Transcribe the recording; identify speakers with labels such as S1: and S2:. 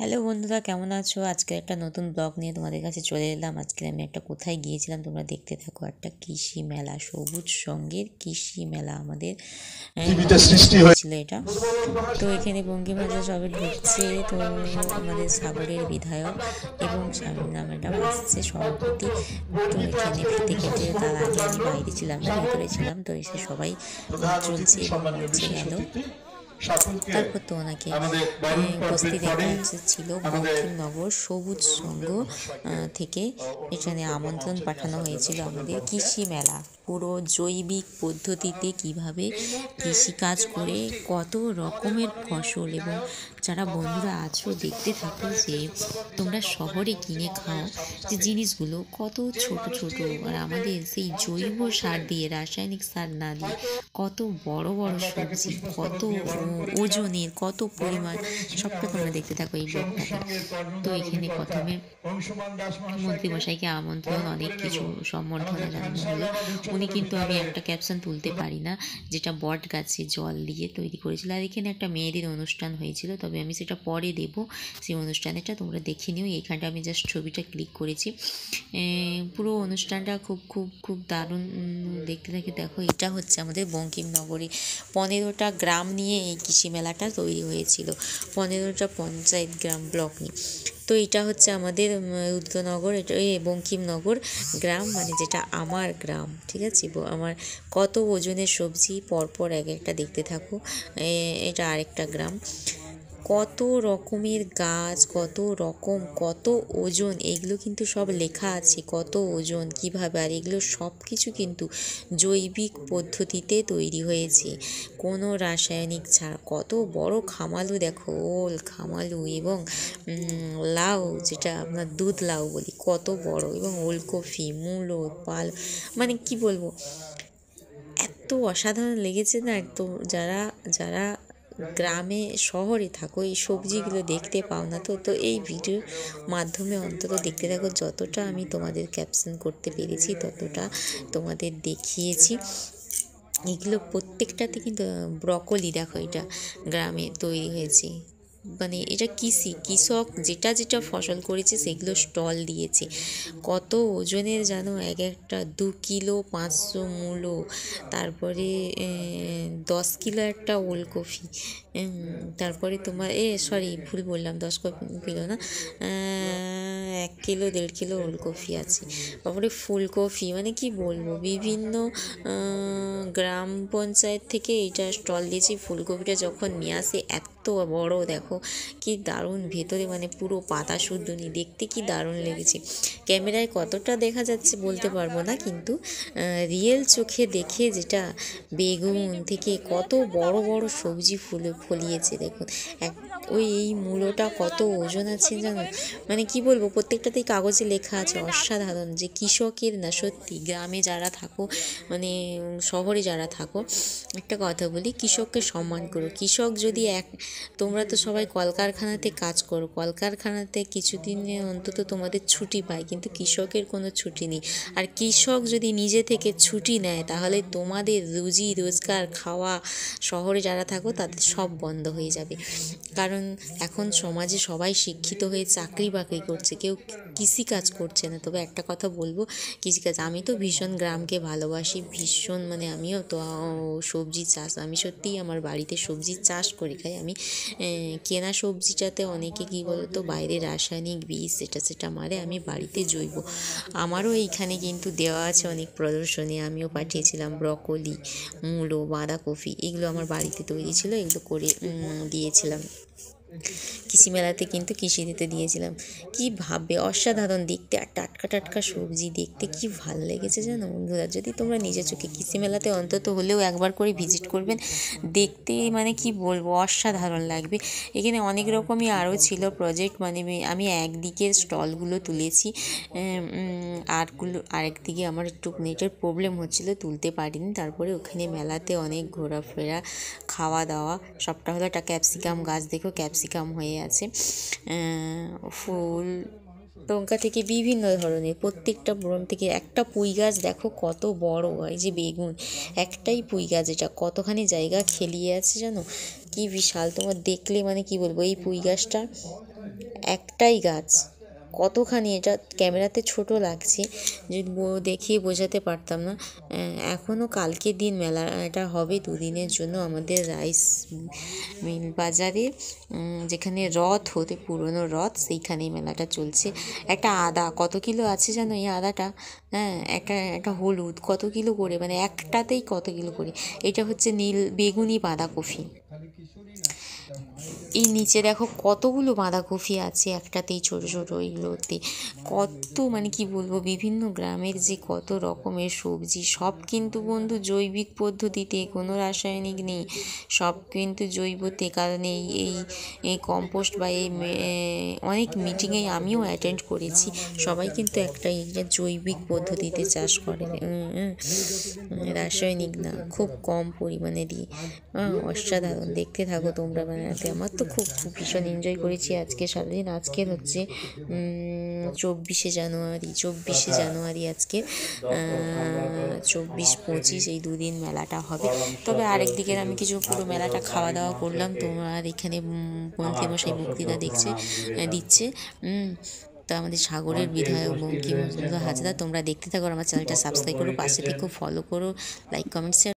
S1: Hello বন্ধুরা, কেমন আছো? আজকে একটা নতুন ব্লগ নিয়ে তোমাদের কাছে চলে এলাম। আজকে আমি একটা কোথায় গিয়েছিলাম তোমরা দেখতে থাকো। একটা কৃষি মেলা, সবুজ সঙ্গের কৃষি মেলা আমাদের সৃষ্টি হয়েছিল এটা। তো এখানে বঙ্কিমহাজরা সবে ঢুকছে। তো আমাদের সাগরের বিধায়ক এবং স্বামীনা ম্যাডাম আসছে সভাপতি। তো এখানে ফিতে কেটে তার আগে আমি বাইরে ছিলাম, ভিতরে ছিলাম। তো এসে সবাই চলছে এবং পৌঁছে গেল। তারপর তো ওনাকে উপস্থিত এখানে ছিল বঙ্কিমনগর সবুজ সংঘ থেকে এখানে আমন্ত্রণ পাঠানো হয়েছিল আমাদের কৃষি মেলা। পুরো জৈবিক পদ্ধতিতে কিভাবে কৃষিকাজ করে কত রকমের ফসল, এবং যারা বন্ধুরা আছো দেখতে থাকো যে তোমরা শহরে কিনে খাও যে জিনিসগুলো কত ছোট ছোট, আর আমাদের সেই জৈব সার দিয়ে, রাসায়নিক সার না দিয়ে কত বড় বড় সবজি, কত ওজনের, কত পরিমাণ, সবটা তোমরা দেখতে থাকো এই ব্লগটাতে। তো এখানে প্রথমে মন্ত্রীমশাইকে আমন্ত্রণ, অনেক কিছু সম্বর্ধনা জানানো হলো। উনি কিন্তু, আমি একটা ক্যাপশন তুলতে পারি না, যেটা বট গাছে জল দিয়ে তৈরি করেছিল। আর এখানে একটা মেয়েদের অনুষ্ঠান হয়েছিল, তবে আমি সেটা পরে দেব। সেই অনুষ্ঠানেটা তোমরা দেখে নিও। এইখানটা আমি জাস্ট ছবিটা ক্লিক করেছি। পুরো অনুষ্ঠানটা খুব খুব খুব দারুণ দেখতে থাকে। দেখো, এটা হচ্ছে আমাদের বঙ্কিমনগরে 15টা গ্রাম নিয়ে এই কৃষি মেলাটা তৈরি হয়েছিল, 15টা পঞ্চায়েত গ্রাম ব্লক নিয়ে। তো এটা হচ্ছে আমাদের রুদ্রনগর, এটা বঙ্কিমনগর গ্রাম, মানে যেটা আমার গ্রাম, ঠিক আছে। আমার কত ওজনের সবজি পরপর এক একটা দেখতে থাকো। এটা আরেকটা গ্রাম, কত রকমের গাছ, কত রকম, কত ওজন, এগুলো কিন্তু সব লেখা আছে, কত ওজন কিভাবে। আর এগুলো সব কিছু কিন্তু জৈবিক পদ্ধতিতে তৈরি হয়েছে, কোনো রাসায়নিক ছাড়া। কত বড় খামালু দেখো, ওল খামালু, এবং লাউ, যেটা আপনার দুধ লাউ বলি, কত বড়, এবং ওলকপি, মূলো, পাল, মানে কি বলবো, এত অসাধারণ লেগেছে না। তো যারা যারা গ্রামে শহরে থাকো, এই সবজিগুলো দেখতে পাও না। তো এই ভিডিওর মাধ্যমে অন্তত দেখতে থাকো। যতটা আমি তোমাদের ক্যাপশন করতে পেরেছি ততটা তোমাদের দেখিয়েছি। এগুলো প্রত্যেকটাতে কিন্তু ব্রকলি, দেখো এটা গ্রামে তৈরি হয়েছে, মানে এটা কৃষক যেটা যেটা ফসল করেছে সেগুলো স্টল দিয়েছে। কত ওজনের জানো, এক একটা 2 কিলো 500 মূলো, তারপরে 10 কিলো একটা ওলকপি, তারপরে তোমার সরি ভুল বললাম, 10 কিলো না, 1 কিলো 1.5 কিলো ওলকপি আছে। তারপরে ফুলকপি, মানে কি বলবো, বিভিন্ন গ্রাম পঞ্চায়েত থেকে এইটা স্টল দিয়েছি। ফুলকপিটা যখন নিয়ে আসে এত বড়, দেখো কি দারুণ ভেতরে, মানে পুরো পাতা শুদ্ধনি, দেখতে কি দারুণ লেগেছে। ক্যামেরায় কতটা দেখা যাচ্ছে বলতে পারবো না, কিন্তু রিয়েল চোখে দেখে যেটা, বেগুন থেকে কত বড় বড় সবজি ফলিয়েছে দেখুন। এই মূলোটা কত ওজন আছে জানো, মানে কি বলবো, প্রত্যেকটাতেই কাগজে লেখা আছে। অসাধারণ, যে কৃষকের না, সত্যি গ্রামে যারা থাকো, মানে শহরে যারা থাকো, একটা কথা বলি, কৃষককে সম্মান করো। কৃষক যদি তোমরা তো সবাই কলকারখানাতে কাজ করো, কলকারখানাতে কিছুদিনে অন্তত তোমাদের ছুটি পায়, কিন্তু কৃষকের কোনো ছুটি নেই। আর কৃষক যদি নিজে থেকে ছুটি নেয়, তাহলে তোমাদের রুজি রোজগার, খাওয়া, শহরে যারা থাকো তাদের সব বন্ধ হয়ে যাবে। কারণ এখন সমাজে সবাই শিক্ষিত হয়ে চাকরি বাকরি করছে, কেউ কৃষিকাজ করছে না। তবে একটা কথা বলবো, কৃষিকাজ, আমি তো ভীষণ গ্রামকে ভালোবাসি, ভীষণ, মানে আমিও তো সবজি চাষ, আমি সত্যিই আমার বাড়িতে সবজি চাষ করে খাই। আমি কেনা সবজিটাতে অনেকে কী বলতো, বাইরে রাসায়নিক বীজ সেটা মারে, আমি বাড়িতে জৈব। আমারও এইখানে কিন্তু দেওয়া আছে অনেক প্রদর্শনী, আমিও পাঠিয়েছিলাম ব্রকলি, মূলো, বাঁধাকপি, এগুলো আমার বাড়িতে তৈরি ছিল, এগুলো করে দিয়েছিলাম কৃষি মেলাতে, কিন্তু কৃষি দিতে দিয়েছিলাম। কি ভাববে, অসাধারণ দেখতে, আর টাটকা টাটকা সবজি দেখতে কি ভালো লেগেছে জানো বন্ধুরা। যদি তোমরা নিজের চোখে কৃষি মেলাতে অন্তত হলেও একবার করে ভিজিট করবেন, দেখতে মানে কি বলবো, অসাধারণ লাগবে। এখানে অনেক রকমই আরও ছিল প্রজেক্ট, মানে আমি একদিকের স্টলগুলো তুলেছি, আরেকদিকে আমার একটু নেটের প্রবলেম হচ্ছিল, তুলতে পারিনি। তারপরে ওখানে মেলাতে অনেক ঘোরাফেরা, খাওয়া দাওয়া, সবটা হলো। একটা ক্যাপসিকাম গাছ দেখো, ক্যাপসিকাম হয়ে আছে, ফুল, লঙ্কা থেকে বিভিন্ন ধরনের, প্রত্যেকটা বরণ থেকে একটা পুঁই গাছ দেখো কত বড়, এই যে বেগুন, একটাই পুঁই গাছ, এটা কতখানি জায়গা খেলিয়ে আছে জানো, কি বিশাল। তোমার দেখলে মানে কি বলবো, এই পুঁই গাছটা একটাই গাছ, কতখানি এটা ক্যামেরাতে ছোট লাগছে, যদি দেখিয়ে বোঝাতে পারতাম না। এখনও কালকের দিন মেলা, এটা হবে 2 দিনের জন্য আমাদের রাইস মিল বাজারে, যেখানে রথ হতে, পুরনো রথ, সেইখানেই মেলাটা চলছে। একটা আদা কত কিলো আছে জানো এই আদাটা? হ্যাঁ, একটা হলুদ কত কিলো করে, মানে একটাতেই কত কিলো করে। এটা হচ্ছে নীল বেগুনি বাঁধাকপি। এই নিচে দেখো কতগুলো বাঁধাকপি আছে একটাতেই, ছোট ছোট এইগুলোতে কত, মানে কি বলবো, বিভিন্ন গ্রামের যে কত রকমের সবজি, সব কিন্তু বন্ধু জৈবিক পদ্ধতিতে, কোনো রাসায়নিক নেই, সব কিন্তু জৈবতে। কারণ এই কম্পোস্ট বা অনেক মিটিংয়ে আমিও অ্যাটেন্ড করেছি, সবাই কিন্তু একটাই, এটা জৈবিক পদ্ধতিতে চাষ করে, রাসায়নিক না, খুব কম পরিমাণে দিয়ে। অসাধারণ, দেখতে থাকো তোমরা বানাতে। আমার তো খুব ভীষণ এনজয় করেছি আজকে সারাদিন। আজকের হচ্ছে 24শে জানুয়ারি আজকে 24-25 এই 2 দিন মেলাটা হবে। তবে আরেকদিকে আমি কিছু পুরো মেলাটা খাওয়া দাওয়া করলাম। তোমার এখানে মন্ত্রীমশাই বক্তৃতা দিচ্ছে। তো আমাদের সাগরের বিধায়ক বঙ্কিমচন্দ্র হাজরা। তোমরা দেখতে থাকো, আমার চ্যানেলটা সাবস্ক্রাইব করো, পাশে থেকো, ফলো করো, লাইক কমেন্ট শেয়ার।